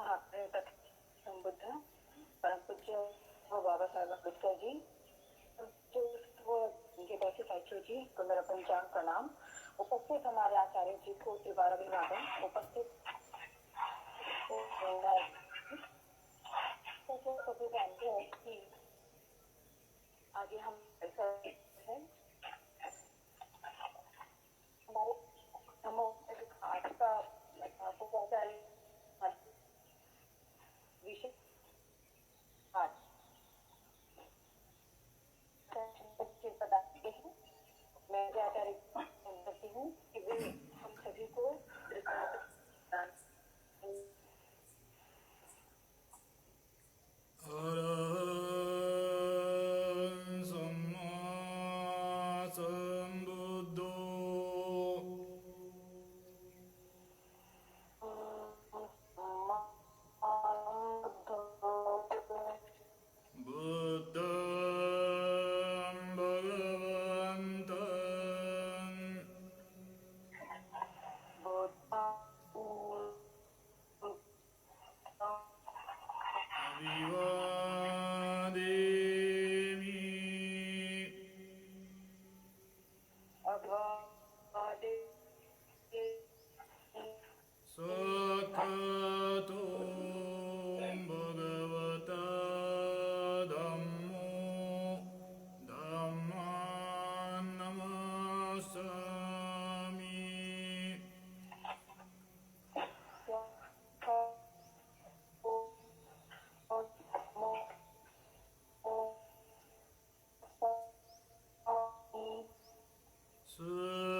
महाप्रेम तथा बुद्ध परम पूज्य बाबा साहेब अम्बेडकर जी, उनके बैठे साइकिल जी को मेरा पंचांग प्रणाम। उपस्थित हमारे आचार्य जी को त्रिवार अभिवादन। उपस्थित सभी जानते हैं कि आगे हम ऐसा है हमारे आज का विषय बताते हैं। मैं आचार्य करती हूँ कि वे हम सभी को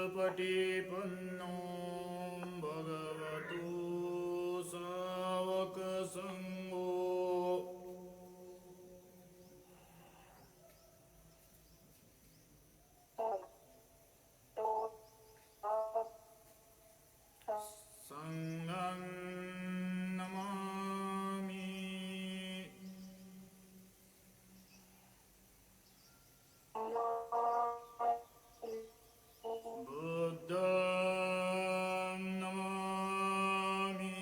सुपटिपन्नो भगवतो सावकसङ्गो संघं नमामि। बुद्धं नमामि।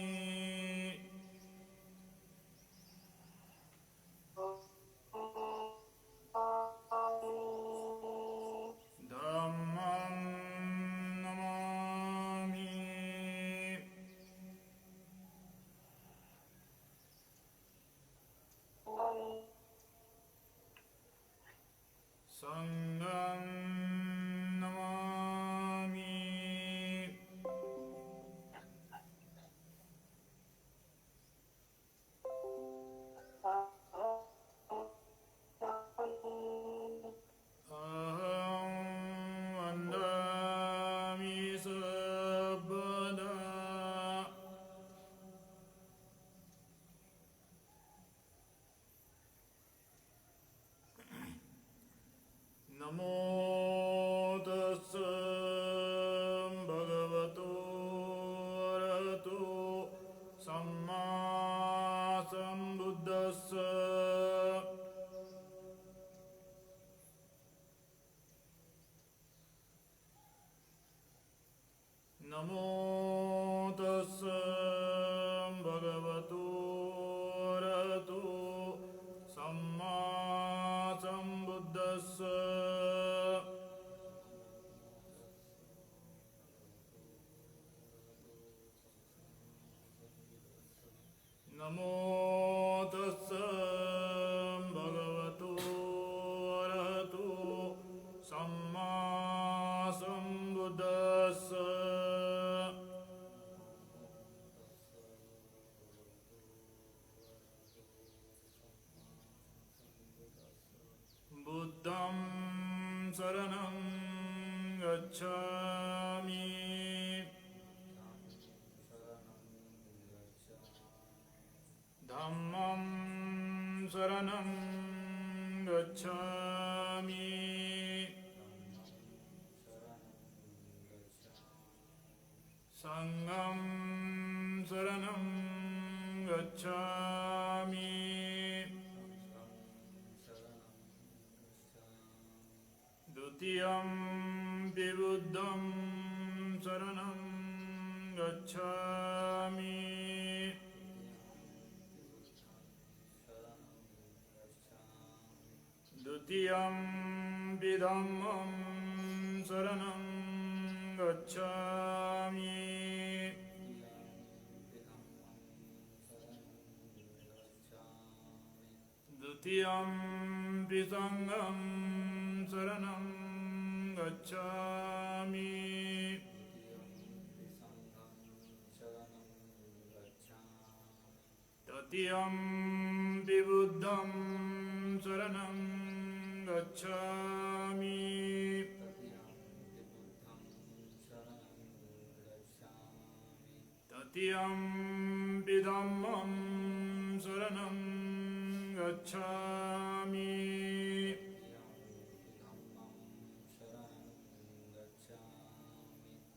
धम्मं नमामि। संघं नमामि। अहं वन्दामि सर्वदा नमो तस्स भगवतो अरहतो सम्मा सम्बुद्धस्स। नमो तस्स भगवतो अरहतो सम्मा सम्बुद्धस्स। नमो तस्स भगवतो अरहतो सम्मा सम्बुद्धस्स। बुद्धं शरणं गच्छामि। धम्मं शरणं गच्छामि। संघं शरणं गच्छामि। द्वितीयं बुद्धं शरणं गच्छामि। द्वितीयम्पि धम्मं शरणं गच्छामि द्वितीयम्पि संघं शरणं गच्छामि तृतीयम्पि बुद्धं शरणं गच्छामि तृतीयम्पि धम्मं शरणं गच्छामि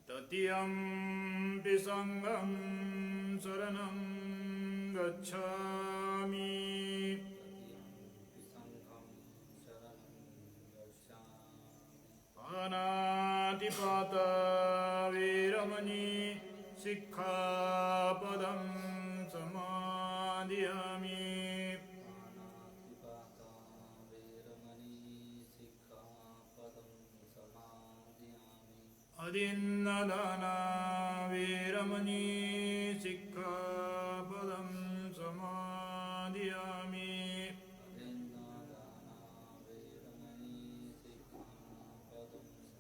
तृतीयम्पि संघं शरणं गच्छामि पानातिपाता वीरमणि सिक्खापदं समादयामि अदिन्नदाना वीरमणि सिक्खापदं समादयामि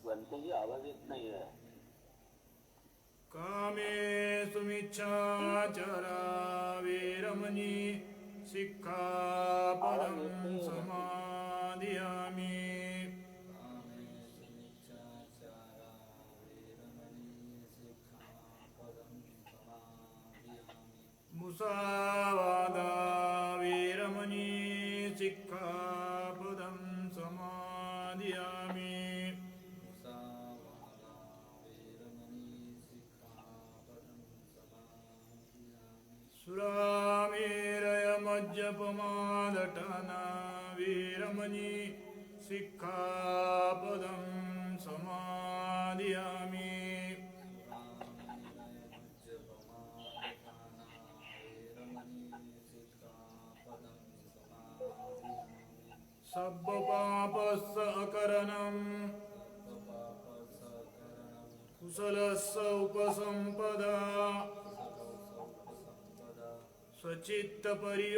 बनते ही आवाज येत नाही आहे. कामेषु मिच्छाचारा वीरमणि सिक्खापदं समादयामि मुसावादा वीरमणि सिक्खापदं समादयामि सुरामेरयमज्जपमादटना वीरमणि सिक्खापदं समादयामि सब्बपापस्स अकरणं कुशलस्स उपसम्पदा स्वचित्तपर्योदपनं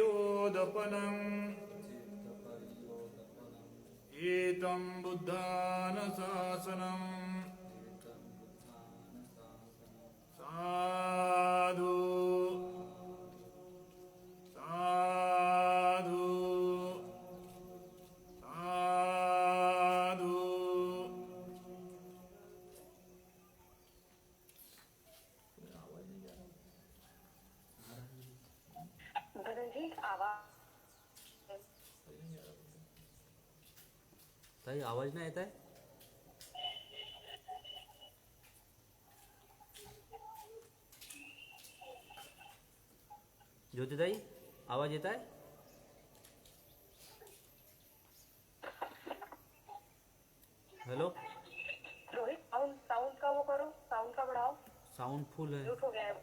एतं बुद्धानुशासनं साधु साधु साधु धन जी आवाज ताई आवाज नाही येत आहे. ज्योतिताई आवाज येत आहे. हेलो रोहित साउंड साउंड का वो करो, साउंड का बढ़ाओ, साउंड फुल है. म्यूट हो गया है।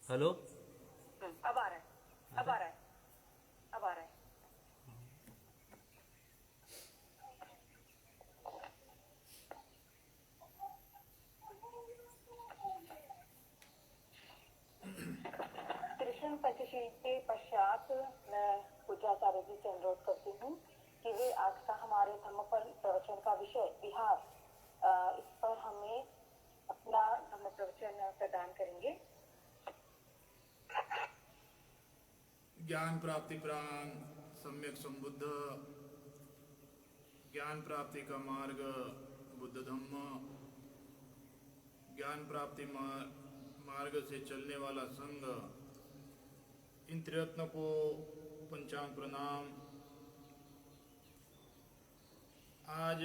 हेलो अब आ रहा है, अब आ रहा है, अब आ रहा है। कृष्ण पंचशील के पश्चात मैं पूज्याचार्य जी से अनुरोध करती हूँ कि वे आज का हमारे धम्म पर प्रवचन का विषय बिहार, इस पर हमें अपना धम्म प्रवचन प्रदान करेंगे। ज्ञान प्राप्ति प्राण सम्यक संबुद्ध, ज्ञान प्राप्ति का मार्ग बुद्ध धम्म, ज्ञान प्राप्ति मार्ग से चलने वाला संघ, इन त्रिरत्न को पंचांग प्रणाम। आज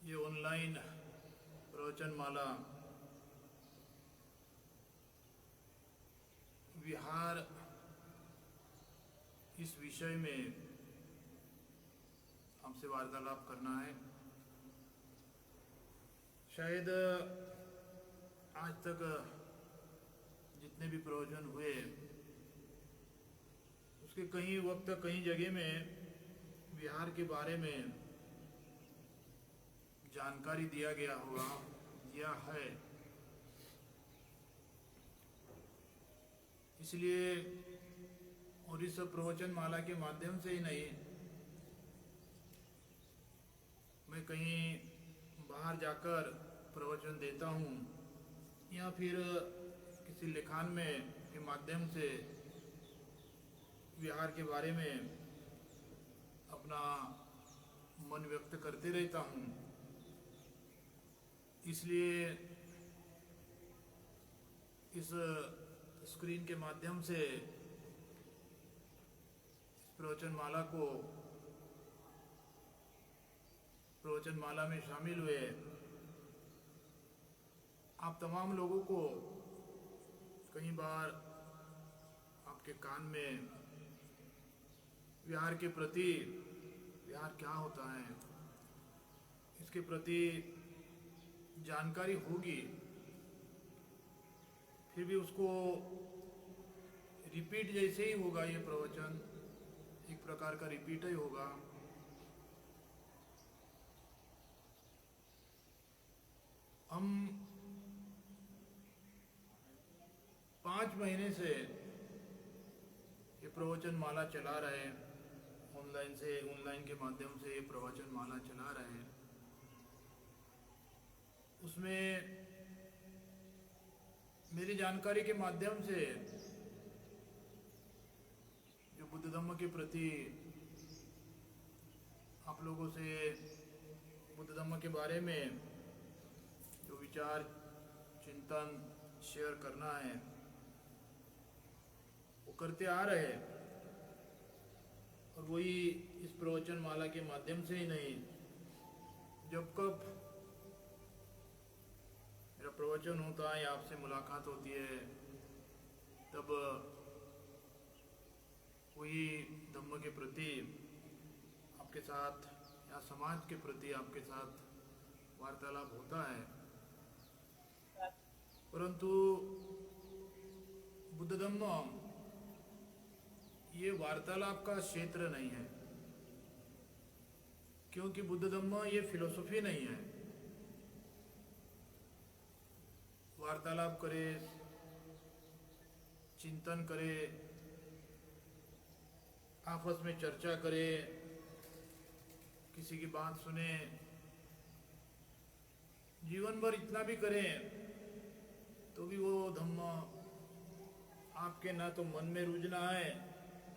ये ऑनलाइन प्रवचन माला विहार इस विषय में हमसे वार्तालाप करना है। शायद आज तक जितने भी प्रवचन हुए उसके कहीं वक्त कहीं जगह में विहार के बारे में जानकारी दिया गया होगा दिया है। इसलिए और इस प्रवचन माला के माध्यम से ही नहीं, मैं कहीं बाहर जाकर प्रवचन देता हूँ या फिर किसी लिखान में के माध्यम से विहार के बारे में अपना मन व्यक्त करते रहता हूँ। इसलिए इस स्क्रीन के माध्यम से प्रवचन माला में शामिल हुए आप तमाम लोगों को कई बार आपके कान में विहार के प्रति, विहार क्या होता है इसके प्रति जानकारी होगी, फिर भी उसको रिपीट जैसे ही होगा। ये प्रवचन एक प्रकार का रिपीट ही होगा। हम 5 महीने से ये प्रवचन माला चला रहे हैं, ऑनलाइन के माध्यम से ये प्रवचन माला चला रहे हैं। उसमें मेरी जानकारी के माध्यम से जो बुद्ध धम्म के प्रति आप लोगों से बुद्ध धम्म के बारे में जो विचार चिंतन शेयर करना है वो करते आ रहे हैं। और वही इस प्रवचन माला के माध्यम से ही नहीं, जब कब मेरा प्रवचन होता है, आपसे मुलाकात होती है, तब वही धम्म के प्रति आपके साथ या समाज के प्रति आपके साथ वार्तालाप होता है। परंतु बुद्ध धम्म ये वार्तालाप का क्षेत्र नहीं है, क्योंकि बुद्ध धम्म ये फिलोसफी नहीं है। वार्तालाप करे, चिंतन करे, आपस में चर्चा करे, किसी की बात सुने, जीवन भर इतना भी करें तो भी वो धम्म आपके ना तो मन में रुजना है,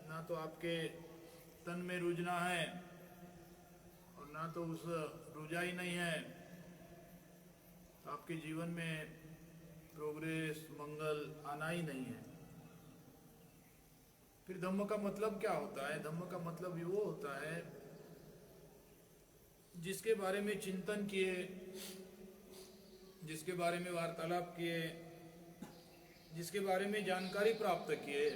ना तो आपके तन में रुजना है, और ना तो उस रुझा ही नहीं है तो आपके जीवन में प्रोग्रेस मंगल आना ही नहीं है। फिर धम्म का मतलब क्या होता है? धम्म का मतलब वो होता है जिसके बारे में चिंतन किए, जिसके बारे में वार्तालाप किए, जिसके बारे में जानकारी प्राप्त किए,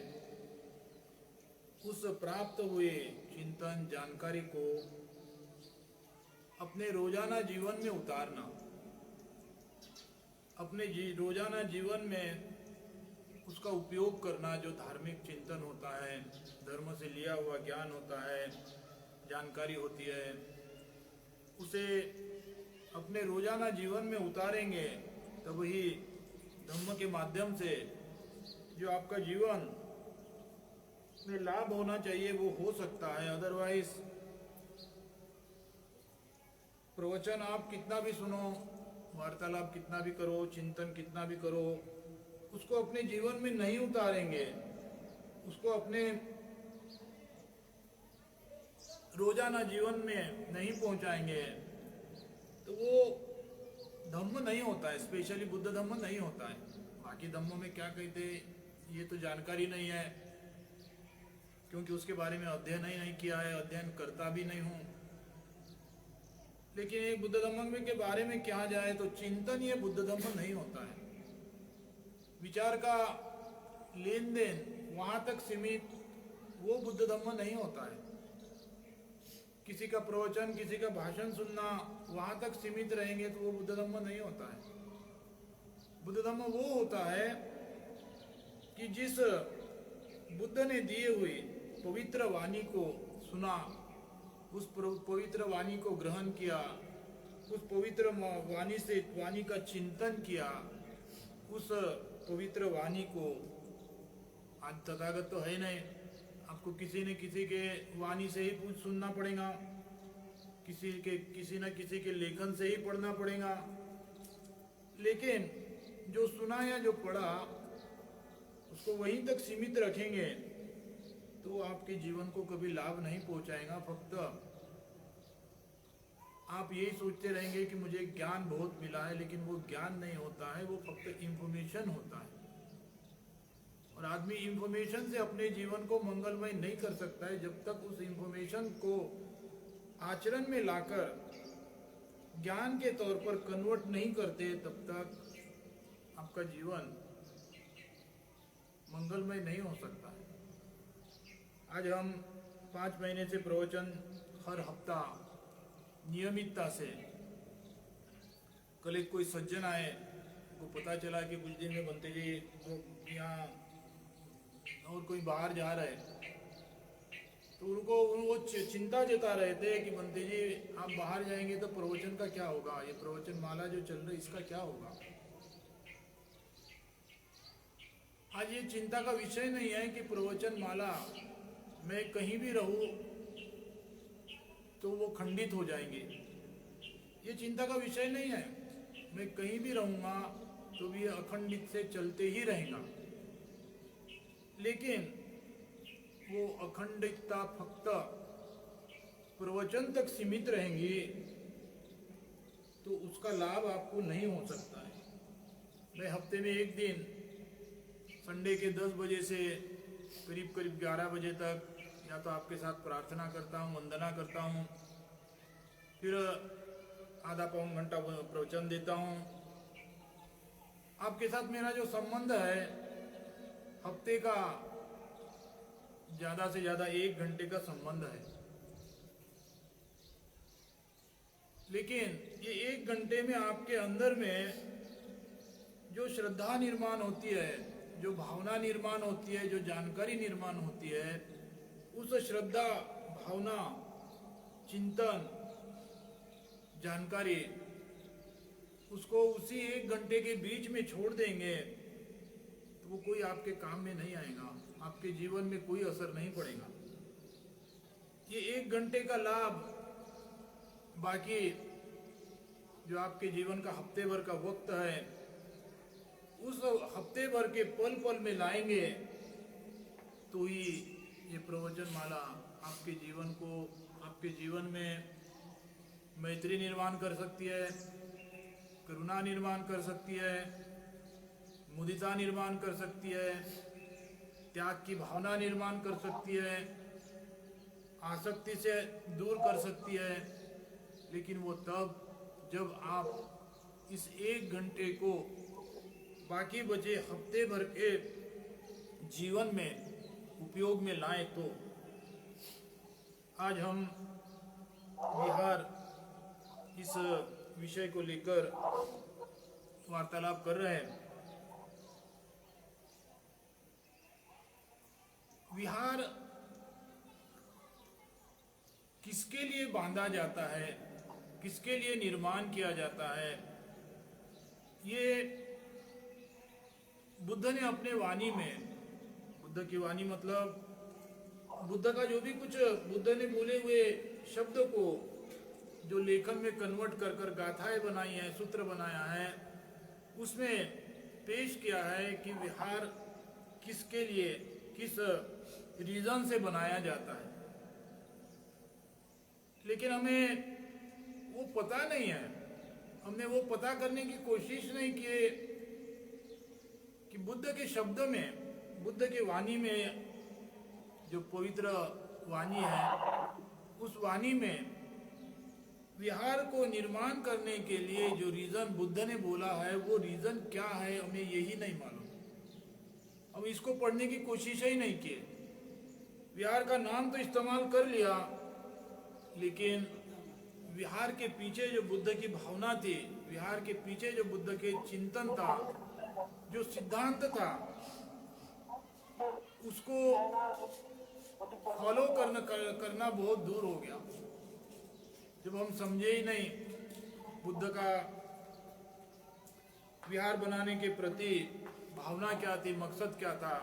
उस प्राप्त हुए चिंतन जानकारी को अपने रोजाना जीवन में उतारना, अपने रोजाना जीवन में उसका उपयोग करना। जो धार्मिक चिंतन होता है, धर्म से लिया हुआ ज्ञान होता है, जानकारी होती है, उसे अपने रोजाना जीवन में उतारेंगे तब वही धम्म के माध्यम से जो आपका जीवन में लाभ होना चाहिए वो हो सकता है। अदरवाइज प्रवचन आप कितना भी सुनो, वार्तालाप कितना भी करो, चिंतन कितना भी करो, उसको अपने जीवन में नहीं उतारेंगे, उसको अपने रोजाना जीवन में नहीं पहुंचाएंगे तो वो धम्म नहीं होता है, स्पेशली बुद्ध धम्म नहीं होता है। बाकी धम्मों में क्या कहते ये तो जानकारी नहीं है, क्योंकि उसके बारे में अध्ययन ही नहीं किया है, अध्ययन करता भी नहीं हूँ। लेकिन एक बुद्ध धम्म के बारे में क्या जाए तो चिंतन ये बुद्ध धम्म नहीं होता है। विचार का लेन देन वहां तक सीमित वो बुद्ध धम्म नहीं होता है। किसी का प्रवचन, किसी का भाषण सुनना वहां तक सीमित रहेंगे तो वो बुद्ध धम्म नहीं होता है। बुद्ध धम्म वो होता है कि जिस बुद्ध ने दिए हुए पवित्र वाणी को सुना, उस पवित्र वाणी को ग्रहण किया, उस पवित्र वाणी का चिंतन किया, उस पवित्र वाणी को, आज तथागत तो है नहीं, आपको किसी न किसी के वाणी से ही सुनना पड़ेगा, किसी न किसी के लेखन से ही पढ़ना पड़ेगा। लेकिन जो सुना या जो पढ़ा उसको वहीं तक सीमित रखेंगे तो आपके जीवन को कभी लाभ नहीं पहुंचाएगा। फक्त आप यही सोचते रहेंगे कि मुझे ज्ञान बहुत मिला है, लेकिन वो ज्ञान नहीं होता है, वो फक्त इंफॉर्मेशन होता है। और आदमी इंफॉर्मेशन से अपने जीवन को मंगलमय नहीं कर सकता है जब तक उस इंफॉर्मेशन को आचरण में लाकर ज्ञान के तौर पर कन्वर्ट नहीं करते, तब तक आपका जीवन मंगलमय नहीं हो सकता है। आज हम 5 महीने से प्रवचन हर हफ्ता नियमितता से, कल एक कोई सज्जन आए, को पता चला कि कुछ दिन में बनते जी यहाँ और कोई बाहर जा रहा है, तो उनको वो चिंता जता रहे थे कि बनते जी आप बाहर जाएंगे तो प्रवचन का क्या होगा, ये प्रवचन माला जो चल रही इसका क्या होगा। आज ये चिंता का विषय नहीं है कि प्रवचन माला मैं कहीं भी रहूं तो वो खंडित हो जाएंगे, ये चिंता का विषय नहीं है। मैं कहीं भी रहूंगा तो भी अखंडित से चलते ही रहेगा, लेकिन वो अखंडितता फक्त प्रवचन तक सीमित रहेंगी तो उसका लाभ आपको नहीं हो सकता है। मैं हफ्ते में एक दिन संडे के 10 बजे से करीब 11 बजे तक या तो आपके साथ प्रार्थना करता हूँ, वंदना करता हूँ, फिर आधा पौन घंटा प्रवचन देता हूँ। आपके साथ मेरा जो संबंध है हफ्ते का ज़्यादा से ज़्यादा 1 घंटे का संबंध है, लेकिन ये 1 घंटे में आपके अंदर में जो श्रद्धा निर्माण होती है, जो भावना निर्माण होती है, जो जानकारी निर्माण होती है, उस श्रद्धा, भावना, चिंतन, जानकारी उसको उसी 1 घंटे के बीच में छोड़ देंगे तो वो कोई आपके काम में नहीं आएगा, आपके जीवन में कोई असर नहीं पड़ेगा। ये 1 घंटे का लाभ बाकी जो आपके जीवन का हफ्ते भर का वक्त है, उस हफ्ते भर के पल पल में लाएंगे तो ही ये प्रवचन माला आपके जीवन को, आपके जीवन में मैत्री निर्माण कर सकती है, करुणा निर्माण कर सकती है, मुदिता निर्माण कर सकती है, त्याग की भावना निर्माण कर सकती है, आसक्ति से दूर कर सकती है। लेकिन वो तब जब आप इस 1 घंटे को बाकी बचे हफ्ते भर के जीवन में उपयोग में लाएं। तो आज हम बिहार इस विषय को लेकर वार्तालाप कर रहे हैं। विहार किसके लिए बांधा जाता है, किसके लिए निर्माण किया जाता है, ये बुद्ध ने अपने वाणी में, बुद्ध की वाणी मतलब बुद्ध का जो भी कुछ बुद्ध ने बोले हुए शब्द को जो लेखन में कन्वर्ट कर कर गाथाएं बनाई है, सूत्र बनाया है, उसमें पेश किया है कि विहार किसके लिए, किस रीजन से बनाया जाता है। लेकिन हमें वो पता नहीं है, हमने वो पता करने की कोशिश नहीं की कि बुद्ध के शब्द में, बुद्ध की वाणी में जो पवित्र वाणी है, उस वाणी में विहार को निर्माण करने के लिए जो रीजन बुद्ध ने बोला है वो रीजन क्या है, हमें यही नहीं मालूम। हम इसको पढ़ने की कोशिश ही नहीं की। विहार का नाम तो इस्तेमाल कर लिया, लेकिन विहार के पीछे जो बुद्ध की भावना थी, विहार के पीछे जो बुद्ध के चिंतन था, जो सिद्धांत था उसको फॉलो करना बहुत दूर हो गया। जब हम समझे ही नहीं बुद्ध का विहार बनाने के प्रति भावना क्या थी, मकसद क्या था,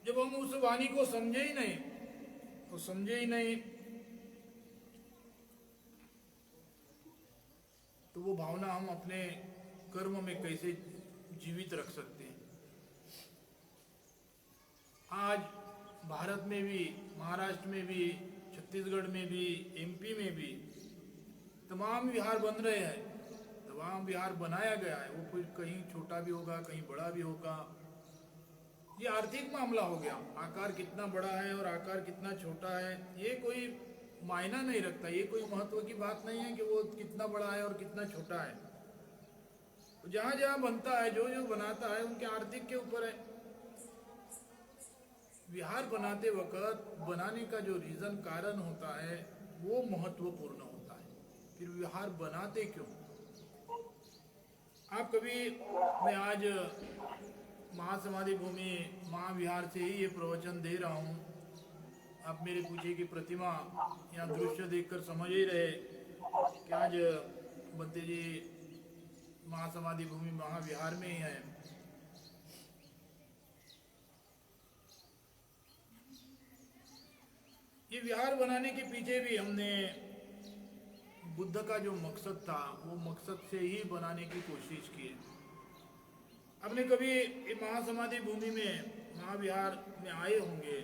जब हम उस वाणी को समझे ही नहीं तो वो भावना हम अपने कर्म में कैसे जीवित रख सकते हैं। आज भारत में भी, महाराष्ट्र में भी, छत्तीसगढ़ में भी, एमपी में भी तमाम विहार बन रहे हैं, तमाम विहार बनाया गया है। वो फिर कहीं छोटा भी होगा, कहीं बड़ा भी होगा। ये आर्थिक मामला हो गया। आकार कितना बड़ा है और आकार कितना छोटा है ये कोई मायना नहीं रखता। ये कोई महत्व की बात नहीं है कि वो कितना बड़ा है और कितना छोटा है। तो जहां जहां बनता है, जो जो बनाता है, उनके आर्थिक के ऊपर है। विहार बनाते वक्त बनाने का जो रीजन, कारण होता है वो महत्वपूर्ण होता है। फिर विहार बनाते क्यों? आप कभी, मैं आज महासमाधि भूमि महाविहार से ही ये प्रवचन दे रहा हूँ। आप मेरे पूछे कि प्रतिमा यहाँ दृश्य देखकर समझ ही रहे कि आज बंते जी महासमाधि भूमि महाविहार में ही है। ये विहार बनाने के पीछे भी हमने बुद्ध का जो मकसद था वो मकसद से ही बनाने की कोशिश की है। आपने कभी महासमाधि भूमि में, महाविहार में आए होंगे,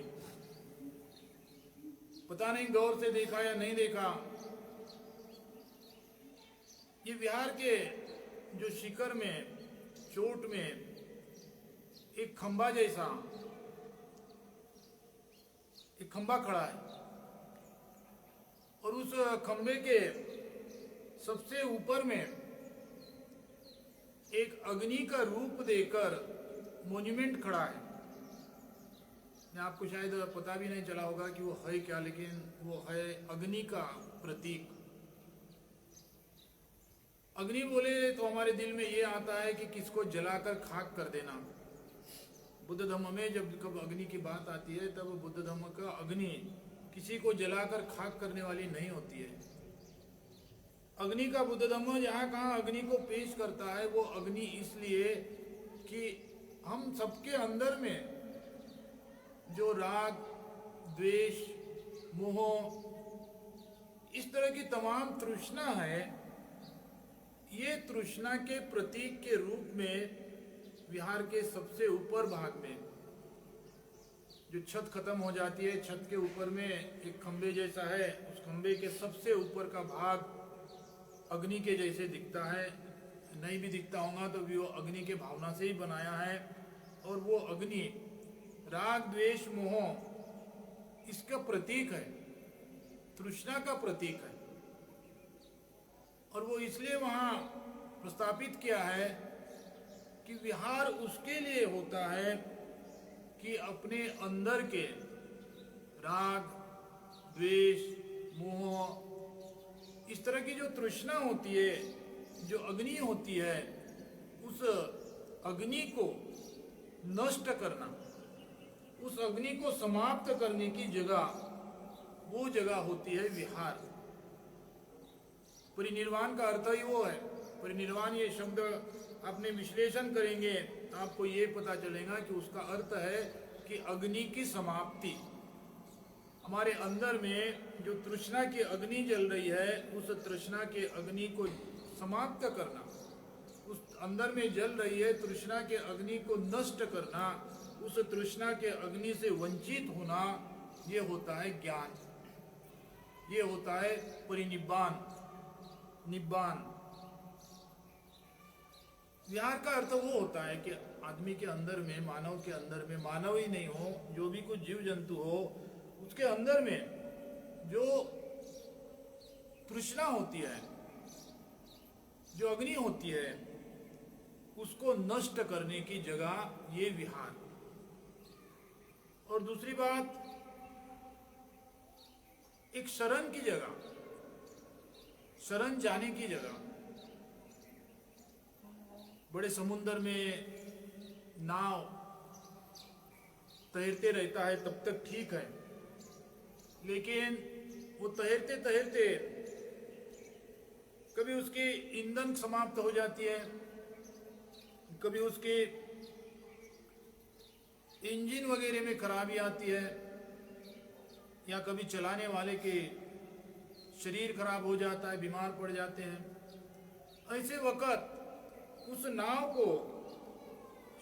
पता नहीं गौर से देखा या नहीं देखा। ये विहार के जो शिखर में, चोट में एक खंबा जैसा एक खंबा खड़ा है और उस खंबे के सबसे ऊपर में एक अग्नि का रूप देकर मोन्यूमेंट खड़ा है। आपको शायद पता भी नहीं चला होगा कि वो है क्या, लेकिन वो है अग्नि का प्रतीक। अग्नि बोले तो हमारे दिल में ये आता है कि किसको जलाकर खाक कर देना। बुद्ध धर्म में जब कब अग्नि की बात आती है तब बुद्ध धर्म का अग्नि किसी को जलाकर खाक करने वाली नहीं होती है। अग्नि का बुद्ध धर्म जहाँ कहाँ अग्नि को पेश करता है वो अग्नि इसलिए कि हम सबके अंदर में जो राग, द्वेष, मोह, इस तरह की तमाम तृष्णा है, ये तृष्णा के प्रतीक के रूप में विहार के सबसे ऊपर भाग में जो छत खत्म हो जाती है, छत के ऊपर में एक खंबे जैसा है, उस खंबे के सबसे ऊपर का भाग अग्नि के जैसे दिखता है। नहीं भी दिखता होगा तो भी वो अग्नि के भावना से ही बनाया है। और वो अग्नि राग, द्वेष, मोह इसका प्रतीक है, तृष्णा का प्रतीक है। और वो इसलिए वहां प्रस्तापित किया है कि विहार उसके लिए होता है कि अपने अंदर के राग, द्वेष, मोह, इस तरह की जो तृष्णा होती है, जो अग्नि होती है, उस अग्नि को नष्ट करना, उस अग्नि को समाप्त करने की जगह, वो जगह होती है विहार। परिनिर्वाण का अर्थ ही वो है। परिनिर्वाण ये शब्द अपने विश्लेषण करेंगे तो आपको ये पता चलेगा कि उसका अर्थ है कि अग्नि की समाप्ति। हमारे अंदर में जो तृष्णा की अग्नि जल रही है, उस तृष्णा के अग्नि को समाप्त करना, उस अंदर में जल रही है तृष्णा के अग्नि को नष्ट करना, उस तृष्णा के अग्नि से वंचित होना, ये होता है ज्ञान, ये होता है परिनिब्बान, निब्बान। विहार का अर्थ वो होता है कि आदमी के अंदर में, मानव के अंदर में, मानव ही नहीं हो, जो भी कुछ जीव जंतु हो, उसके अंदर में जो तृष्णा होती है, जो अग्नि होती है, उसको नष्ट करने की जगह ये विहार। और दूसरी बात, एक शरण की जगह, शरण जाने की जगह। बड़े समुद्र में नाव तैरते रहता है तब तक ठीक है, लेकिन वो तैरते तैरते कभी उसकी ईंधन समाप्त हो जाती है, कभी उसके इंजन वगैरह में खराबी आती है, या कभी चलाने वाले के शरीर खराब हो जाता है, बीमार पड़ जाते हैं। ऐसे वक्त उस नाव को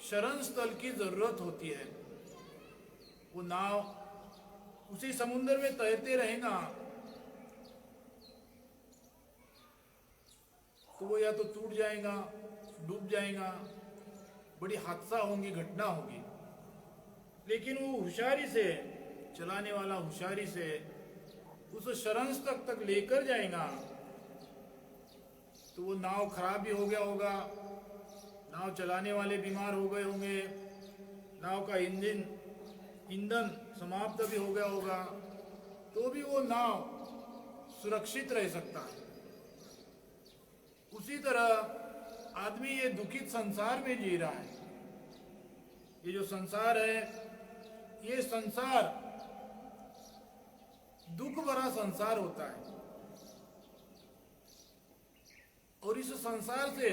शरण स्थल की जरूरत होती है। वो नाव उसी समुद्र में तैरते रहेगा तो वो या तो टूट जाएगा, डूब जाएगा, बड़ी हादसा होंगी, घटना होगी। लेकिन वो होशियारी से, चलाने वाला होशियारी से उस शरण तक लेकर जाएगा तो वो नाव खराब भी हो गया होगा, नाव चलाने वाले बीमार हो गए होंगे, नाव का ईंधन समाप्त भी हो गया होगा, तो भी वो नाव सुरक्षित रह सकता है। उसी तरह आदमी ये दुखित संसार में जी रहा है। ये जो संसार है, ये संसार दुख भरा संसार होता है, और इस संसार से,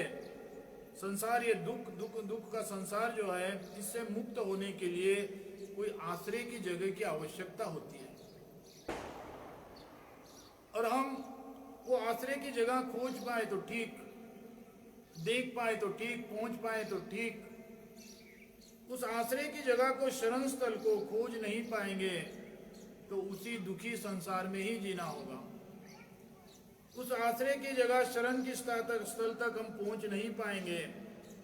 संसार ये दुख का संसार जो है, इससे मुक्त होने के लिए कोई आश्रय की जगह की आवश्यकता होती है। और हम वो आश्रय की जगह खोज पाए तो ठीक, देख पाए तो ठीक, पहुंच पाए तो ठीक। उस आश्रय की जगह को, शरण स्थल को खोज नहीं पाएंगे तो उसी दुखी संसार में ही जीना होगा। उस आश्रय की जगह, शरण की स्थल तक हम पहुंच नहीं पाएंगे,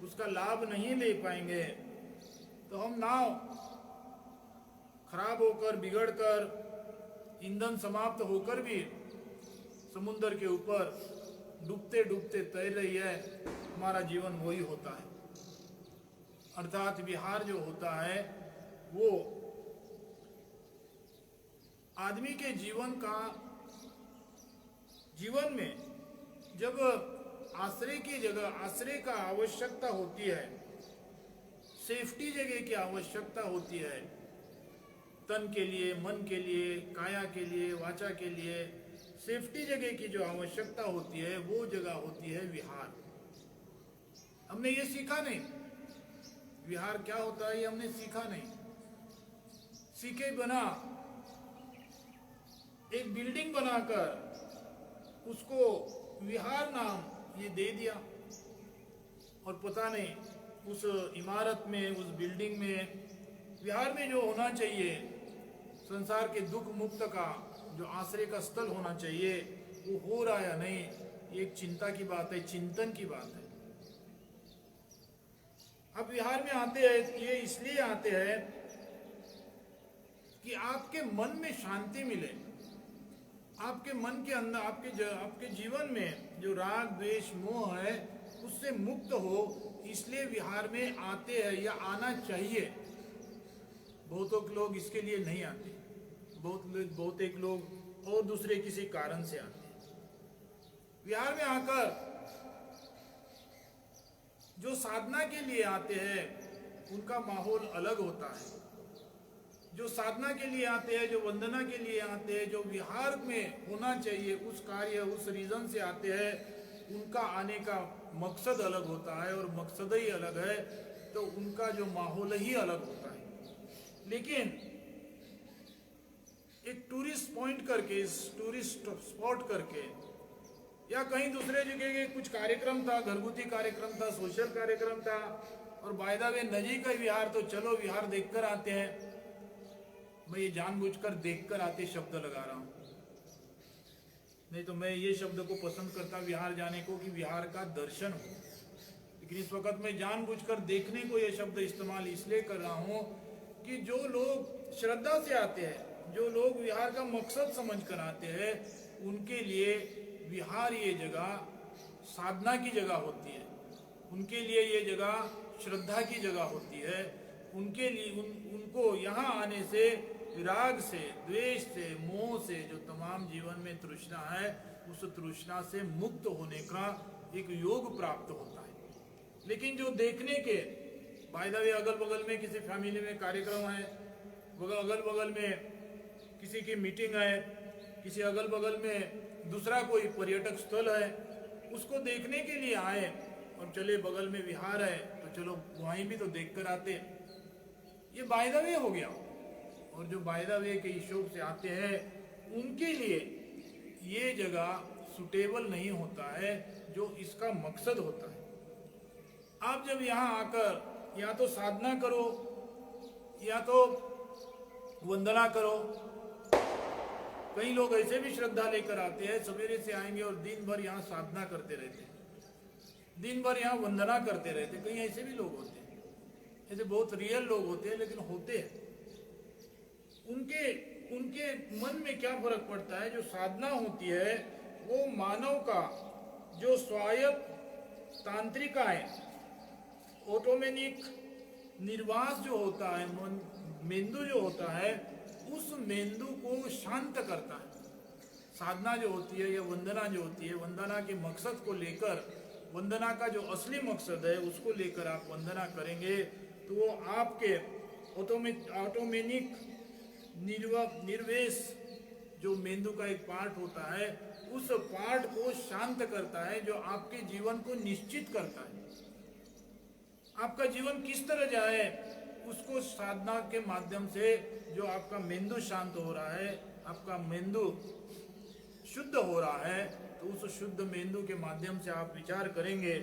उसका लाभ नहीं ले पाएंगे, तो हम नाव खराब होकर, बिगड़कर, ईंधन समाप्त होकर भी समुद्र के ऊपर डूबते डूबते तैर रही है। हमारा जीवन वही होता है। अर्थात विहार जो होता है वो आदमी के जीवन में जब आश्रय की जगह, आश्रय का आवश्यकता होती है, सेफ्टी जगह की आवश्यकता होती है, तन के लिए, मन के लिए, काया के लिए, वाचा के लिए सेफ्टी जगह की जो आवश्यकता होती है, वो जगह होती है विहार। हमने ये सीखा नहीं, विहार क्या होता है ये हमने सीखा नहीं। सीखे बिना एक बिल्डिंग बनाकर उसको विहार नाम ये दे दिया, और पता नहीं उस इमारत में, उस बिल्डिंग में, विहार में जो होना चाहिए, संसार के दुख मुक्त का जो आश्रय का स्थल होना चाहिए, वो हो रहा या नहीं, ये एक चिंता की बात है, चिंतन की बात है। अब विहार में आते हैं, ये इसलिए आते हैं कि आपके मन में शांति मिले, आपके मन के अंदर, आपके जीवन में जो राग द्वेष मोह है उससे मुक्त हो, इसलिए विहार में आते हैं या आना चाहिए। बहुतों लोग इसके लिए नहीं आते, बहुत एक लोग और दूसरे किसी कारण से आते हैं। विहार में आकर जो साधना के लिए आते हैं उनका माहौल अलग होता है। जो साधना के लिए आते हैं, जो वंदना के लिए आते हैं, जो विहार में होना चाहिए उस कार्य, उस रीजन से आते हैं, उनका आने का मकसद अलग होता है, और मकसद ही अलग है तो उनका जो माहौल ही अलग होता है। लेकिन एक टूरिस्ट पॉइंट करके, टूरिस्ट स्पॉट करके, या कहीं दूसरे जगह के कुछ कार्यक्रम था, घरगुती कार्यक्रम था, सोशल कार्यक्रम था, और बाय द वे नजीक का विहार, तो चलो विहार देखकर आते हैं। मैं ये जानबूझकर देखकर आते शब्द लगा रहा हूं, नहीं तो मैं ये शब्द को पसंद करता विहार जाने को कि विहार का दर्शन हो। लेकिन इस वक्त मैं जानबूझकर देखने को ये शब्द इस्तेमाल इसलिए कर रहा हूं कि जो लोग श्रद्धा से आते हैं, जो लोग विहार का मकसद समझ कर आते हैं, उनके लिए विहार ये जगह साधना की जगह होती है, उनके लिए ये जगह श्रद्धा की जगह होती है। उनके लिए उनको यहाँ आने से राग से, द्वेष से, मोह से जो तमाम जीवन में तृष्णा है, उस तृष्णा से मुक्त होने का एक योग प्राप्त होता है। लेकिन जो देखने के बाय द वे अगल बगल में किसी फैमिली में कार्यक्रम है, अगल बगल में किसी की मीटिंग है, किसी अगल बगल में दूसरा कोई पर्यटक स्थल है, उसको देखने के लिए आए और चले बगल में विहार है तो चलो वहीं भी तो देख कर आते, ये बाय द वे हो गया। और जो बाय द वे के हिसाब से आते हैं उनके लिए ये जगह सुटेबल नहीं होता है जो इसका मकसद होता है। आप जब यहाँ आकर या तो साधना करो या तो वंदना करो। कई लोग ऐसे भी श्रद्धा लेकर आते हैं, सवेरे से आएंगे और दिन भर यहाँ साधना करते रहते हैं, दिन भर यहाँ वंदना करते रहते। कहीं ऐसे भी लोग होते हैं, ऐसे बहुत रियल लोग होते हैं, लेकिन होते हैं। उनके मन में क्या फर्क पड़ता है? जो साधना होती है वो मानव का जो स्वायत्त तांत्रिकाएं, ऑटोमेटिक निर्वास जो होता है, मेंदु जो होता है, उस मेंदु को शांत करता है। साधना जो होती है या वंदना जो होती है, वंदना के मकसद को लेकर, वंदना का जो असली मकसद है उसको लेकर आप वंदना करेंगे तो वो आपके ऑटोमेटिक निर्वेश जो मेंदु का एक पार्ट होता है, उस पार्ट को शांत करता है, जो आपके जीवन को निश्चित करता है। आपका जीवन किस तरह जाए उसको साधना के माध्यम से जो आपका मेंदु शांत हो रहा है, आपका मेंदु शुद्ध हो रहा है, तो उस शुद्ध मेंदु के माध्यम से आप विचार करेंगे,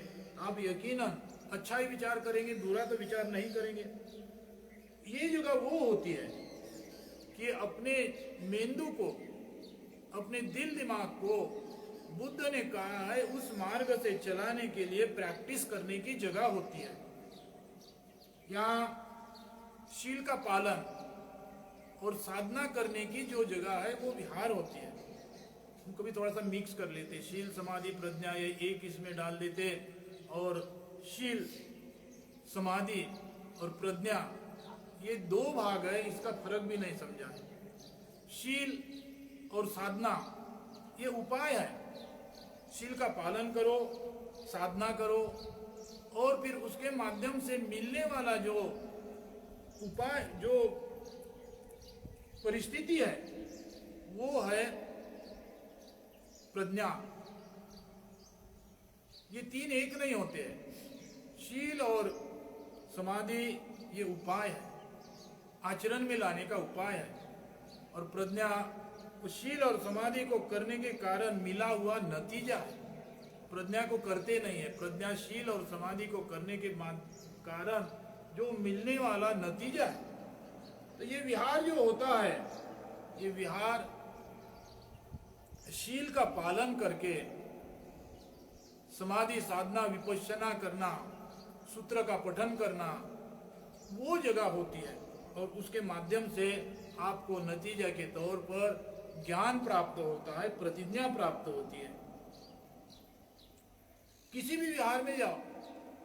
आप यकीनन अच्छा ही विचार करेंगे, बुरा तो विचार नहीं करेंगे। ये जगह वो होती है कि अपने मेंदु को, अपने दिल दिमाग को बुद्ध ने कहा है उस मार्ग से चलाने के लिए प्रैक्टिस करने की जगह होती है। यहाँ शील का पालन और साधना करने की जो जगह है वो विहार होती है। उनको भी थोड़ा सा मिक्स कर लेते, शील समाधि प्रज्ञा ये एक इसमें डाल देते, और शील समाधि और प्रज्ञा ये दो भाग है, इसका फर्क भी नहीं समझा है। शील और साधना ये उपाय है। शील का पालन करो, साधना करो, और फिर उसके माध्यम से मिलने वाला जो उपाय, जो परिस्थिति है, वो है प्रज्ञा। ये तीन एक नहीं होते हैं। शील और समाधि ये उपाय है, आचरण में लाने का उपाय है, और प्रज्ञा उस शील और समाधि को करने के कारण मिला हुआ नतीजा है। प्रज्ञा को करते नहीं है, प्रज्ञा शील और समाधि को करने के कारण जो मिलने वाला नतीजा है। तो ये विहार जो होता है, ये विहार शील का पालन करके समाधि साधना विपश्यना करना, सूत्र का पठन करना, वो जगह होती है, और उसके माध्यम से आपको नतीजा के तौर पर ज्ञान प्राप्त होता है, प्रतिज्ञा प्राप्त होती है। किसी भी विहार में जाओ,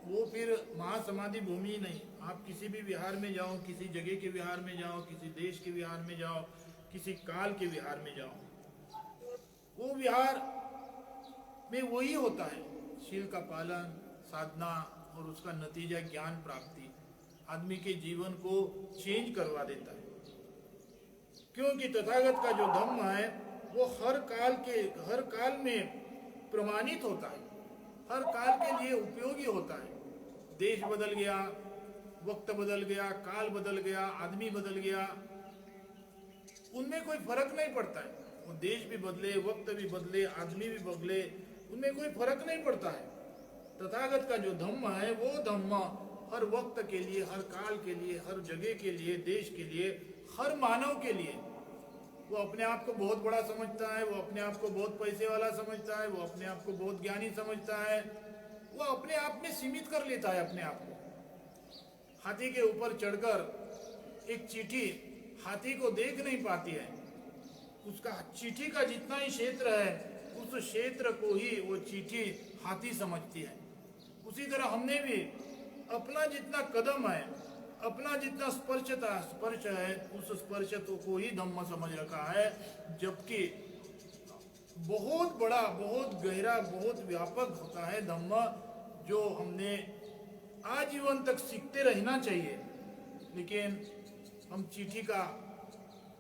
वो फिर महासमाधि भूमि ही नहीं। आप किसी भी विहार में जाओ, किसी जगह के विहार में जाओ, किसी देश के विहार में जाओ, किसी काल के विहार में जाओ, वो विहार में वही होता है, शील का पालन, साधना, और उसका नतीजा ज्ञान प्राप्ति आदमी के जीवन को चेंज करवा देता है। क्योंकि तथागत का जो धम्म है वो हर काल में प्रमाणित होता है, हर काल के लिए उपयोगी होता है। देश बदल गया, वक्त बदल गया, काल बदल गया, आदमी बदल गया, उनमें कोई फर्क नहीं पड़ता है। वो देश भी बदले, वक्त भी बदले, आदमी भी बदले, उनमें कोई फर्क नहीं पड़ता है। तथागत का जो धम्म है वो धम्म हर वक्त के लिए, हर काल के लिए, हर जगह के लिए, देश के लिए, हर मानव के लिए। वो अपने आप को बहुत बड़ा समझता है, वो अपने आप को बहुत पैसे वाला समझता है, वो अपने आप को बहुत ज्ञानी समझता है, वो अपने आप में सीमित कर लेता है अपने आप को। हाथी के ऊपर चढ़कर एक चींटी हाथी को देख नहीं पाती है, उसका चींटी का जितना ही क्षेत्र है उस क्षेत्र को ही वो चींटी हाथी समझती है। उसी तरह हमने भी अपना जितना कदम है, अपना जितना स्पर्श है, उस स्पर्श को ही धम्म समझ रखा है, जबकि बहुत बड़ा, बहुत गहरा, बहुत व्यापक होता है धम्म, जो हमने आजीवन तक सीखते रहना चाहिए, लेकिन हम चिट्ठी का